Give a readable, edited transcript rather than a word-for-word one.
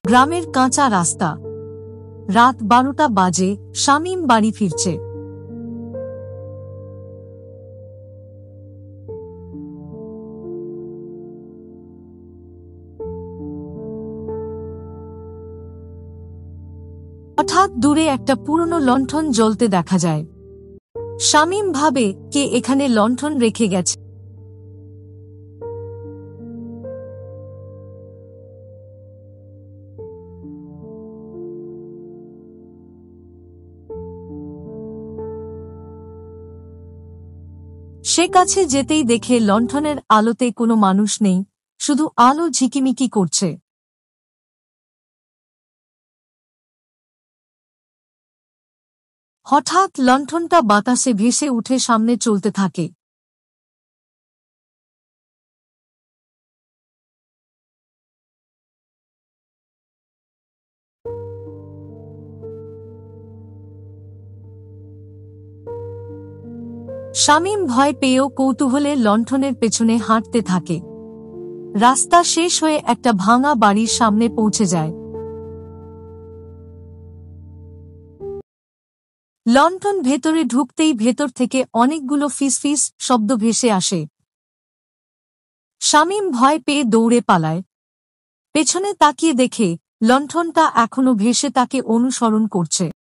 গ্রামের কাঁচা রাস্তা। রাত 12টা বাজে, শামীম বাড়ি ফিরছে। হঠাৎ দূরে একটা পুরনো লণ্ঠন জ্বলতে দেখা যায়। শামীম ভাবে, কে এখানে লণ্ঠন রেখে গেছে। সে কাছে যেতেই দেখে লণ্ঠনের আলোতে কোনো মানুষ নেই, শুধু আলো ঝিকিমিকি করছে। হঠাৎ লণ্ঠনটা বাতাসে ভেসে উঠে সামনে চলতে থাকে। শামীম ভয় পেয়েও কৌতূহলে লণ্ঠনের পেছনে হাঁটতে থাকে। রাস্তা শেষ হয়ে একটা ভাঙা বাড়ির সামনে পৌঁছে যায়। লণ্ঠন ভেতরে ঢুকতেই ভেতর থেকে অনেকগুলো ফিসফিস শব্দ ভেসে আসে। শামীম ভয় পেয়ে দৌড়ে পালায়। পেছনে তাকিয়ে দেখে লণ্ঠনটা এখনো ভেসে তাকে অনুসরণ করছে।